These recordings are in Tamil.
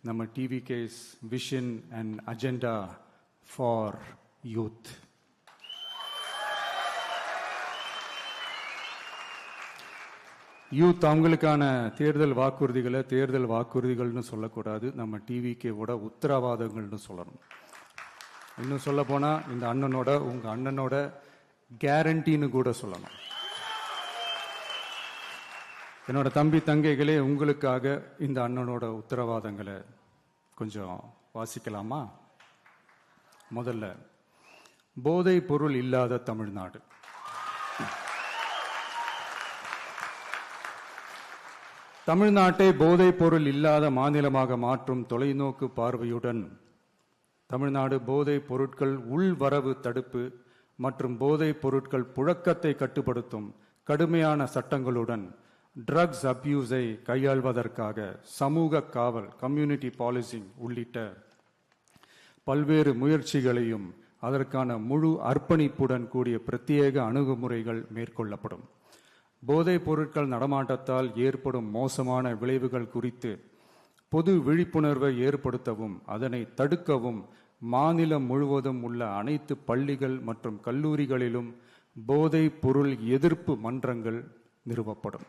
நம்ம TVK's vision and agenda for youth. Youth அவங்களுக்கான தேர்தல் வாக்குறுதிகள்னு சொல்லக்கூடாது, நம்ம டிவிகேவோட உத்தரவாதங்கள்னு சொல்லணும். இன்னும் சொல்ல போனா இந்த அண்ணனோட உங்க அண்ணனோட கேரண்டின்னு கூட சொல்லணும். என்னோட தம்பி தங்கைகளே, உங்களுக்காக இந்த அண்ணனோட உத்தரவாதங்களை கொஞ்சம் வாசிக்கலாமா? முதல்ல, போதைப் பொருள் இல்லாத தமிழ்நாடு. தமிழ்நாட்டை போதைப் பொருள் இல்லாத மாநிலமாக மாற்றும் தொலைநோக்கு பார்வையுடன் தமிழ்நாடு போதைப் பொருட்கள் உள்வரவு தடுப்பு மற்றும் போதைப் பொருட்கள் புழக்கத்தை கட்டுப்படுத்தும் கடுமையான சட்டங்களுடன் ட்ரக்ஸ் அபியூஸை கையாள்வதற்காக சமூக காவல், கம்யூனிட்டி பாலிசிங் உள்ளிட்ட பல்வேறு முயற்சிகளையும் அதற்கான முழு அர்ப்பணிப்புடன் கூடிய பிரத்யேக அணுகுமுறைகள் மேற்கொள்ளப்படும். போதைப் பொருட்கள் நடமாட்டத்தால் ஏற்படும் மோசமான விளைவுகள் குறித்து பொது விழிப்புணர்வை ஏற்படுத்தவும் அதனை தடுக்கவும் மாநிலம் முழுவதும் உள்ள அனைத்து பள்ளிகள் மற்றும் கல்லூரிகளிலும் போதைப் பொருள் எதிர்ப்பு மன்றங்கள் நிறுவப்படும்.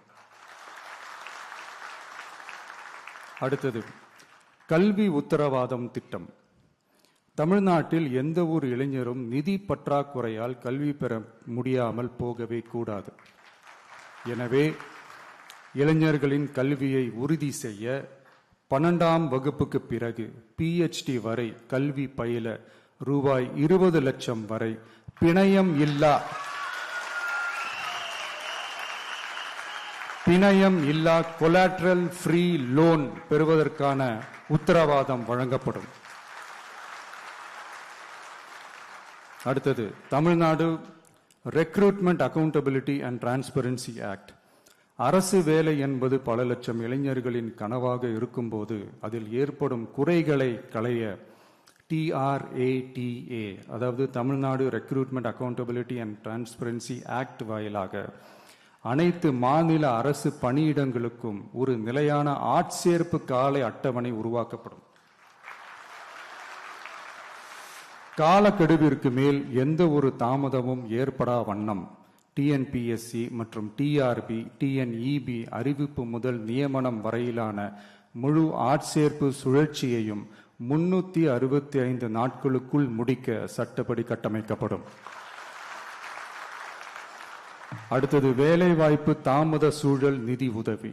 அடுத்தது, கல்வி உத்தரவாதம் திட்டம். தமிழ்நாட்டில் எந்த ஒரு இளைஞரும் நிதி பற்றாக்குறையால் கல்வி பெற முடியாமல் போகவே கூடாது. எனவே இளைஞர்களின் கல்வியை உறுதி செய்ய 12ஆம் வகுப்புக்கு பிறகு PhD வரை கல்வி பயில ரூபாய் 20 லட்சம் வரை பிணையம் இல்லா கொலாட்ரல் ஃப்ரீ லோன் பெறுவதற்கான உத்தரவாதம் வழங்கப்படும். அடுத்தது, Tamil Nadu recruitment accountability and transparency act. அரசு வேலை என்பது பல லட்சம் இளைஞர்களின் கனவாக இருக்கும்போது அதில் ஏற்படும் குறைகளை களைய TRATA, அதாவது Tamil Nadu recruitment accountability and transparency act வாயிலாக அனைத்து மாநில அரசு பணியிடங்களுக்கும் ஒரு நிலையான ஆட்சேர்ப்பு கால அட்டவணை உருவாக்கப்படும். காலக்கெடுவிற்கு மேல் எந்த ஒரு தாமதமும் ஏற்படா வண்ணம் TNPSC மற்றும் TRB, TNEB அறிவிப்பு முதல் நியமனம் வரையிலான முழு ஆட்சேர்ப்பு சுழற்சியையும் 365 நாட்களுக்குள் முடிக்க சட்டப்படி கட்டமைக்கப்படும். அடுத்தது, வேலைவாய்ப்பு தாமத சூழல் நிதி உதவி.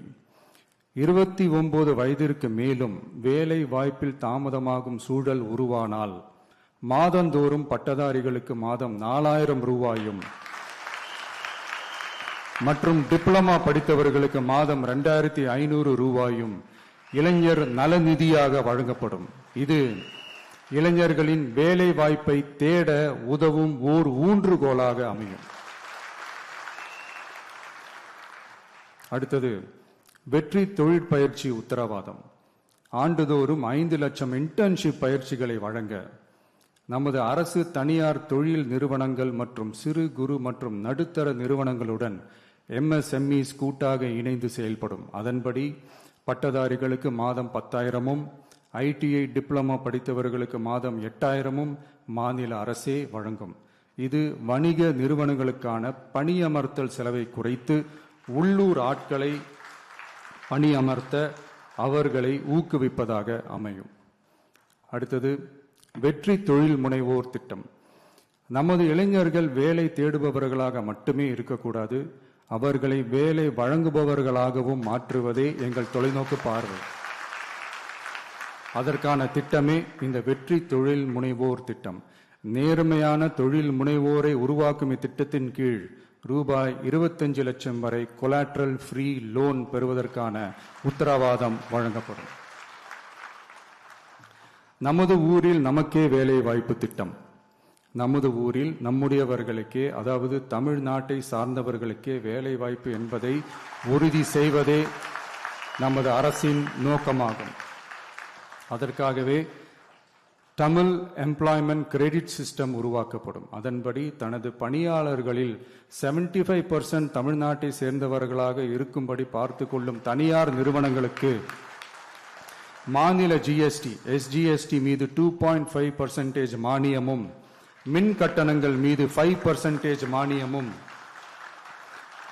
29 வயதிற்கு மேலும் வேலை வாய்ப்பில் தாமதமாகும் சூழல் உருவானால் மாதந்தோறும் பட்டதாரிகளுக்கு மாதம் 4000 ரூபாயும் மற்றும் டிப்ளமா படித்தவர்களுக்கு மாதம் 2500 ரூபாயும் இளைஞர் நலநிதியாக வழங்கப்படும். இது இளைஞர்களின் வேலை வாய்ப்பை தேட உதவும் ஓர் ஊன்றுகோலாக அமையும். அடுத்தது, வெற்றி தொழிற்பயிற்சி உத்தரவாதம். ஆண்டுதோறும் 5 லட்சம் இன்டர்ன்ஷிப் பயிற்சிகளை வழங்க நமது அரசு தனியார் தொழில் நிறுவனங்கள் மற்றும் சிறு குறு மற்றும் நடுத்தர நிறுவனங்களுடன் MSMEs கூட்டாக இணைந்து செயல்படும். அதன்படி பட்டதாரிகளுக்கு மாதம் 10,000-உம் ITI டிப்ளமா படித்தவர்களுக்கு மாதம் 8,000-உம் மாநில அரசே வழங்கும். இது வணிக நிறுவனங்களுக்கான பணியமர்த்தல் செலவை குறைத்து உள்ளூர் ஆட்களை பணியமர்த்த அவர்களை ஊக்குவிப்பதாக அமையும். அடுத்தது, வெற்றி தொழில் முனைவோர் திட்டம். நமது இளைஞர்கள் வேலை தேடுபவர்களாக மட்டுமே இருக்கக்கூடாது, அவர்களை வேலை வழங்குபவர்களாகவும் மாற்றுவதே எங்கள் தொலைநோக்கு பார்வை. அதற்கான திட்டமே இந்த வெற்றி தொழில் முனைவோர் திட்டம். நேர்மையான தொழில் முனைவோரை உருவாக்கும் இத்திட்டத்தின் கீழ் ரூபாய் 25 லட்சம் வரை கொலாட்ரல் ஃப்ரீ லோன் பெறுவதற்கான உத்தரவாதம் வழங்கப்படும். நமது ஊரில் நமக்கே வேலை வாய்ப்பு திட்டம். நமது ஊரில் நம்முடையவர்களுக்கே, அதாவது தமிழ்நாட்டை சார்ந்தவர்களுக்கே வேலை வாய்ப்பு என்பதை உறுதி செய்வதே நமது அரசின் நோக்கமாகும். அதற்காகவே தமிழ் எம்ப்ளாய்மெண்ட் கிரெடிட் சிஸ்டம் உருவாக்கப்படும். அதன்படி தனது பணியாளர்களில் 75% தமிழ்நாட்டை சேர்ந்தவர்களாக இருக்கும்படி பார்த்து கொள்ளும் தனியார் நிறுவனங்களுக்கு மாநில ஜிஎஸ்டி எஸ்ஜிஎஸ்டி மீது 2.5% மானியமும், மின் கட்டணங்கள் மீது 5% மானியமும்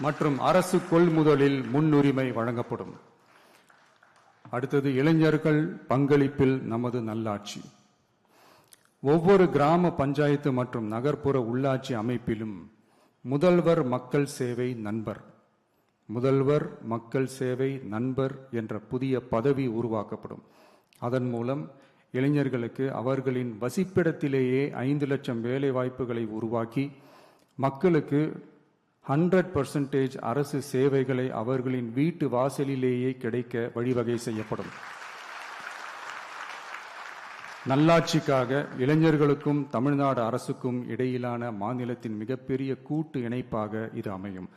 மற்றும் அரசு கொள்முதலில் முன்னுரிமை வழங்கப்படும். அடுத்தது, இளைஞர்கள் பங்களிப்பில் நமது நல்லாட்சி. ஒவ்வொரு கிராம பஞ்சாயத்து மற்றும் நகர்ப்புற உள்ளாட்சி அமைப்பிலும் முதல்வர் மக்கள் சேவை நண்பர், முதல்வர் மக்கள் சேவை நண்பர் என்ற புதிய பதவி உருவாக்கப்படும். அதன் மூலம் இளைஞர்களுக்கு அவர்களின் வசிப்பிடத்திலேயே 5 லட்சம் வேலை வாய்ப்புகளை உருவாக்கி மக்களுக்கு 100% அரசு சேவைகளை அவர்களின் வீட்டு வாசலிலேயே கிடைக்க வழிவகை செய்யப்படும். நல்லாட்சிக்காக இளைஞர்களுக்கும் தமிழ்நாடு அரசுக்கும் இடையிலான மாநிலத்தின் மிகப்பெரிய கூட்டு இணைப்பாக இது அமையும்.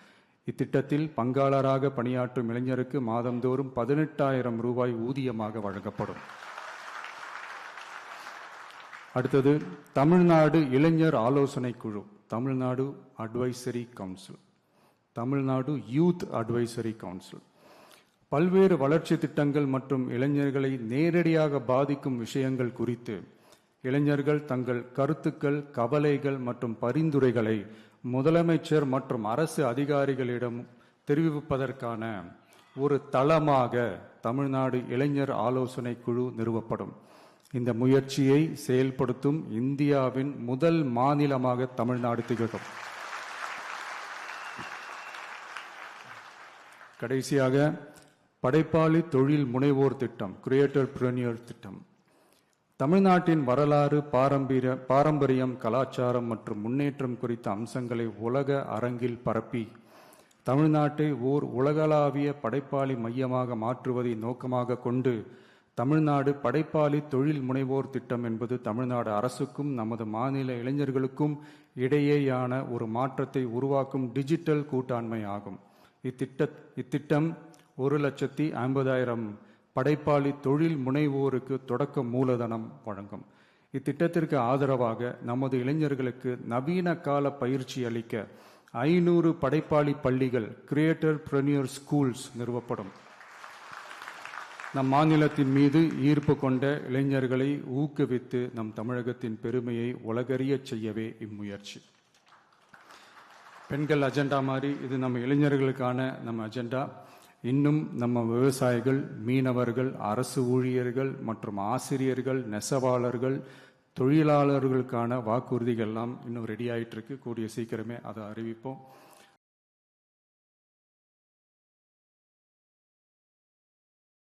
இத்திட்டத்தில் பங்காளராக பணியாற்றும் இளைஞருக்கு மாதந்தோறும் 18,000 ரூபாய் ஊதியமாக வழங்கப்படும். அடுத்தது, தமிழ்நாடு இளைஞர் ஆலோசனை குழு, Tamil Nadu advisory council, Tamil Nadu youth advisory council. பல்வேறு வளர்ச்சி திட்டங்கள் மற்றும் இளைஞர்களை நேரடியாக பாதிக்கும் விஷயங்கள் குறித்து இளைஞர்கள் தங்கள் கருத்துக்கள், கவலைகள் மற்றும் பரிந்துரைகளை முதலமைச்சர் மற்றும் அரசு அதிகாரிகளிடம் தெரிவிப்பதற்கான ஒரு தளமாக தமிழ்நாடு இளைஞர் ஆலோசனை குழு நிறுவப்படும். இந்த முயற்சியை செயல்படுத்தும் இந்தியாவின் முதல் மாநிலமாக தமிழ்நாடு திகழும். கடைசியாக, படைப்பாளி தொழில் முனைவோர் திட்டம், கிரியேட்டர் பிரனியர் திட்டம். தமிழ்நாட்டின் வரலாறு, பாரம்பரியம், கலாச்சாரம் மற்றும் முன்னேற்றம் குறித்த அம்சங்களை உலக அரங்கில் பரப்பி தமிழ்நாட்டை ஓர் உலகளாவிய படைப்பாளி மையமாக மாற்றுவதை நோக்கமாக கொண்டு தமிழ்நாடு படைப்பாளி தொழில் முனைவோர் திட்டம் என்பது தமிழ்நாடு அரசுக்கும் நமது மாநில இளைஞர்களுக்கும் இடையேயான ஒரு மாற்றத்தை உருவாக்கும் டிஜிட்டல் கூட்டாண்மை ஆகும். இத்திட்டம் 1,50,000 படைப்பாளி தொழில் முனைவோருக்கு தொடக்க மூலதனம் வழங்கும். இத்திட்டத்திற்கு ஆதரவாக நமது இளைஞர்களுக்கு நவீன கால பயிற்சி அளிக்க 500 படைப்பாளி பள்ளிகள், கிரியேட்டர் பிரனியர் ஸ்கூல்ஸ் நிறுவப்படும். நம் மாநிலத்தின் மீது ஈர்ப்பு கொண்ட இளைஞர்களை ஊக்குவித்து நம் தமிழகத்தின் பெருமையை உலகறியச் செய்யவே இம்முயற்சி. பெண்கள் அஜெண்டா மாதிரி இது நம்ம இளைஞர்களுக்கான நம்ம அஜெண்டா. இன்னும் நம்ம விவசாயிகள், மீனவர்கள், அரசு ஊழியர்கள் மற்றும் ஆசிரியர்கள், நெசவாளர்கள், தொழிலாளர்களுக்கான வாக்குறுதிகள் எல்லாம் இன்னும் ரெடி ஆகிட்டு இருக்கு. கூடிய சீக்கிரமே அதை அறிவிப்போம்.